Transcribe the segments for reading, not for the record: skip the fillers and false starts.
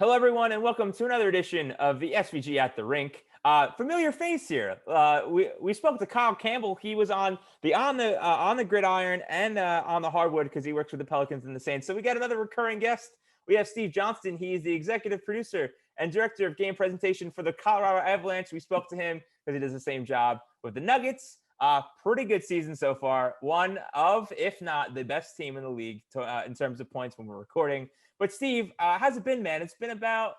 Hello, everyone, and welcome to another edition of the SVG at the Rink. Familiar face here. We spoke to Kyle Campbell. He was on the gridiron and on the hardwood because he works with the Pelicans and the Saints. So we got another recurring guest. We have Steve Johnston. He's the executive producer and director of game presentation for the Colorado Avalanche. We spoke to him because he does the same job with the Nuggets. Pretty good season so far. One of, if not the best team in the league in terms of points when we're recording. But Steve, how's it been, man? It's been about,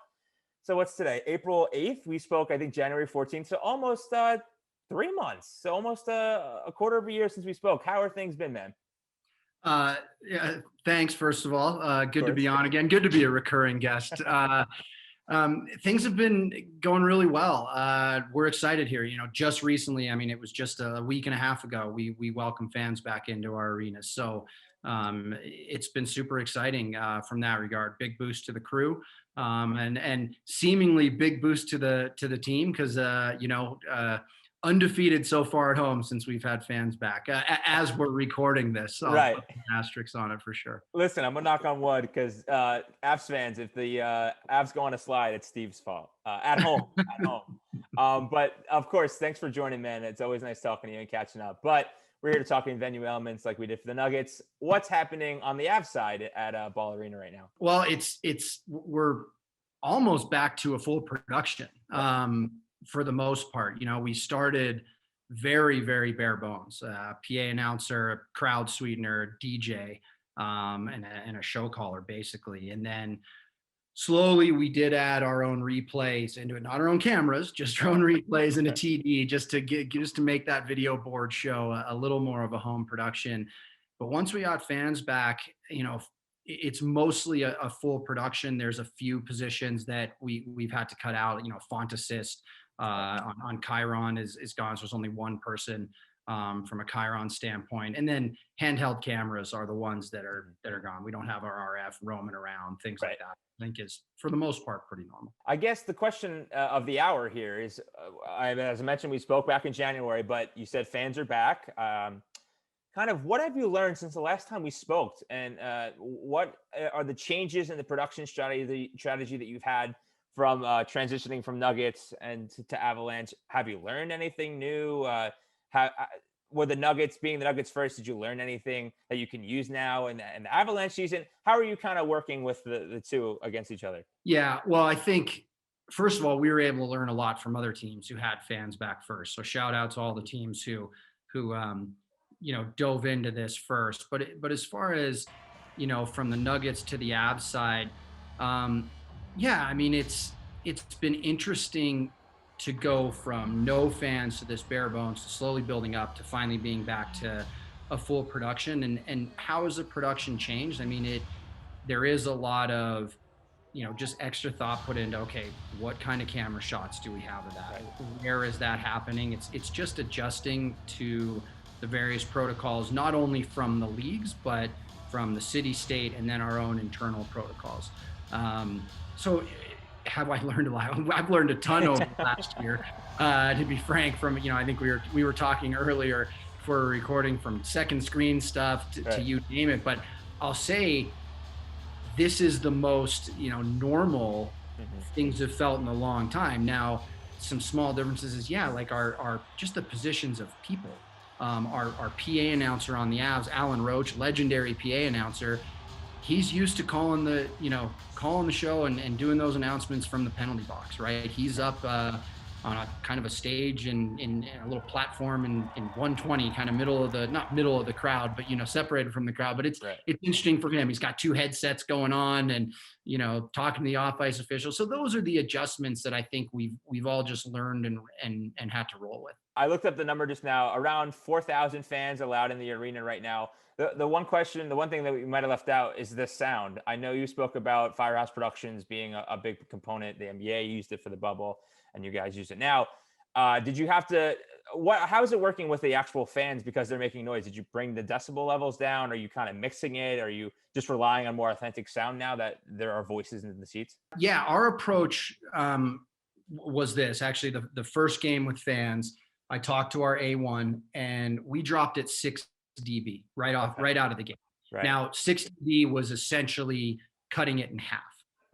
so what's today? April 8th. We spoke, I think, January 14th. So almost 3 months. So almost a quarter of a year since we spoke. How are things been, man? Yeah, thanks, first of all. Good to be on again. Good to be a recurring guest. Things have been going really well. We're excited here. Just recently, it was just a week and a half ago, we welcomed fans back into our arena. So it's been super exciting from that regard. Big boost to the crew, and seemingly big boost to the team because undefeated so far at home since we've had fans back as we're recording this. Right. Asterisks on it for sure. Listen, I'm gonna knock on wood because Avs fans, if the Avs go on a slide, it's Steve's fault at home. But of course, thanks for joining, man. It's always nice talking to you and catching up. But we're here to talk in venue elements like we did for the Nuggets. What's happening on the Avs side at Ball Arena right now? Well, we're almost back to a full production. For the most part, we started very, very bare bones. PA announcer, crowd sweetener, DJ, and a show caller, basically. And then slowly we did add our own replays into it, not our own cameras, just our own replays and a TD, just to make that video board show a little more of a home production. But once we got fans back, it's mostly a full production. There's a few positions that we've had to cut out. Font assist on Chiron is gone. So there's only one person from a Chiron standpoint, and then handheld cameras are the ones that are gone. We don't have our RF roaming around, things like that. I think is for the most part pretty normal. I guess the question of the hour here is, as I mentioned, we spoke back in January, but you said fans are back. Kind of what have you learned since the last time we spoke, and what are the changes in the production strategy that you've had from transitioning from Nuggets and to Avalanche? Have you learned anything new? Were the Nuggets, being the Nuggets first, did you learn anything that you can use now in the Avalanche season? How are you kind of working with the two against each other? Yeah, well, I think, first of all, we were able to learn a lot from other teams who had fans back first. So shout out to all the teams who dove into this first. But as far as, from the Nuggets to the Avs side, it's been interesting to go from no fans to this bare bones to slowly building up to finally being back to a full production. And how has the production changed? There is a lot of, just extra thought put into, okay, what kind of camera shots do we have of that? Right. Where is that happening? It's just adjusting to the various protocols, not only from the leagues, but from the city, state, and then our own internal protocols. So have I learned a lot? I've learned a ton over the last year, to be frank. From, I think we were talking earlier for recording, from second screen stuff to you name it. But I'll say this is the most, normal things have felt in a long time. Now, some small differences is, like our just the positions of people. Our PA announcer on the Avs, Alan Roach, legendary PA announcer, he's used to calling the show and doing those announcements from the penalty box, right? He's up on a kind of a stage in a little platform in 120, kind of not middle of the crowd, but separated from the crowd. But it's interesting for him. He's got two headsets going on and talking to the off-ice officials. So those are the adjustments that I think we've all just learned and had to roll with. I looked up the number just now. Around 4,000 fans allowed in the arena right now. The one thing that we might have left out is the sound. I know you spoke about Firehouse Productions being a big component. The NBA used it for the bubble, and you guys use it now. Did you have to? How is it working with the actual fans because they're making noise? Did you bring the decibel levels down? Are you kind of mixing it? Are you just relying on more authentic sound now that there are voices in the seats? Yeah, our approach was this. Actually, the first game with fans, I talked to our A1 and we dropped it 6 dB right out of the gate. Right. Now 6 dB was essentially cutting it in half.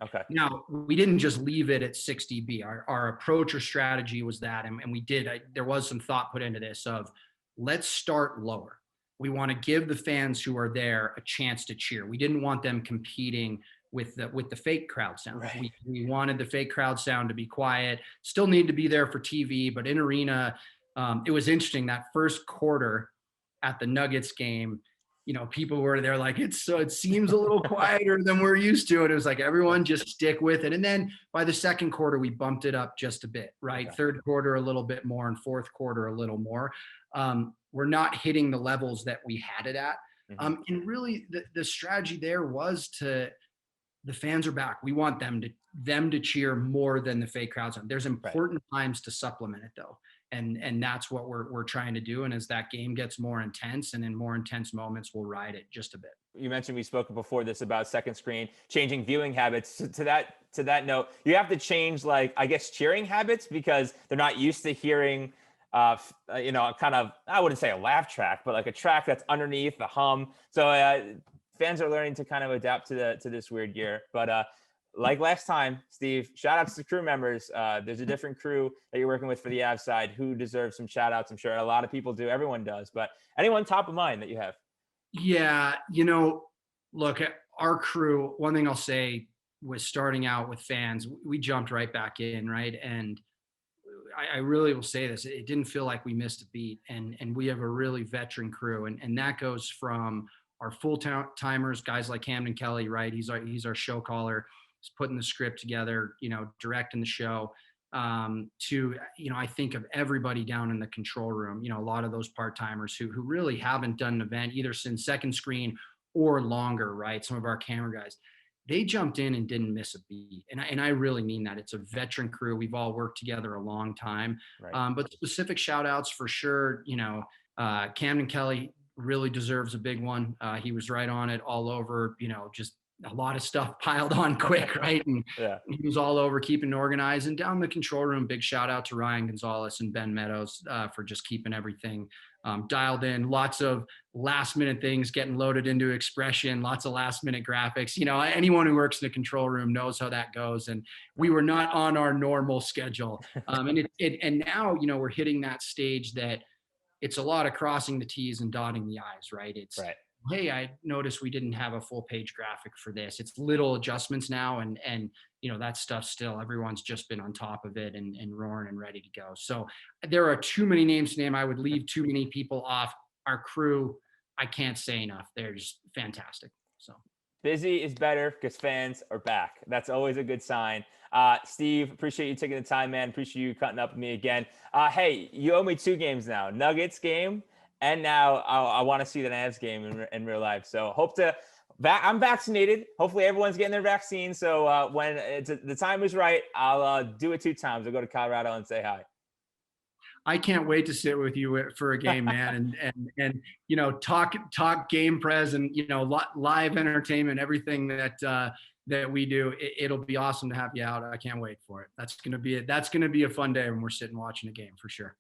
Okay. Now, we didn't just leave it at 6 dB. Our approach or strategy was that, and we did, there was some thought put into this of, let's start lower. We want to give the fans who are there a chance to cheer. We didn't want them competing with the fake crowd sound. Right. We wanted the fake crowd sound to be quiet, still need to be there for TV, but in arena, it was interesting that first quarter at the Nuggets game, people were there like, it seems a little quieter than we're used to. And it was like, everyone just stick with it. And then by the second quarter, we bumped it up just a bit, right? Okay. Third quarter, a little bit more, and fourth quarter, a little more. We're not hitting the levels that we had it at. Mm-hmm. And really the strategy there was the fans are back. We want them to cheer more than the fake crowds. There's important times to supplement it though. And that's what we're trying to do. And as that game gets more intense and in more intense moments, we'll ride it just a bit. You mentioned, we spoke before this about second screen, changing viewing habits. To that note, you have to change, like, I guess, cheering habits, because they're not used to hearing, kind of, I wouldn't say a laugh track, but like a track that's underneath the hum. So fans are learning to kind of adapt to this weird gear. But like last time, Steve, shout outs to crew members. There's a different crew that you're working with for the Av side who deserves some shout outs. I'm sure a lot of people do. Everyone does. But anyone top of mind that you have? Yeah. Look, our crew, one thing I'll say was, starting out with fans, we jumped right back in, right? And I really will say this, it didn't feel like we missed a beat. And we have a really veteran crew. And that goes from our full-timers, guys like Camden Kelly, right? He's our show caller. He's putting the script together, directing the show, to, I think of everybody down in the control room, a lot of those part-timers who really haven't done an event either since second screen or longer, right? Some of our camera guys, they jumped in and didn't miss a beat. And I really mean that. It's a veteran crew. We've all worked together a long time. Right. But specific shout outs for sure. Camden Kelly really deserves a big one. He was right on it all over, just a lot of stuff piled on quick, right? And Yeah. he was all over keeping organized. And down the control room, big shout out to Ryan Gonzalez and Ben Meadows for just keeping everything dialed in. Lots of last minute things getting loaded into Expression, lots of last minute graphics. Anyone who works in the control room knows how that goes. And we were not on our normal schedule. And now, we're hitting that stage that it's a lot of crossing the T's and dotting the I's, right? It's, Right. hey, I noticed we didn't have a full page graphic for this. It's little adjustments now. And that stuff still, everyone's just been on top of it and roaring and ready to go. So there are too many names to name. I would leave too many people off. Our crew, I can't say enough. They're just fantastic. So Busy is better because fans are back. That's always a good sign. Steve, appreciate you taking the time, man. Appreciate you cutting up with me again. Hey, you owe me 2 games now. Nuggets game, and now I want to see the Navs game in real life. So I'm vaccinated. Hopefully everyone's getting their vaccine. So when the time is right, I'll do it 2 times. I'll go to Colorado and say hi. I can't wait to sit with you for a game, man, and talk game pres and live entertainment, everything that we do. It'll be awesome to have you out. I can't wait for it. That's gonna be a fun day when we're sitting watching a game for sure.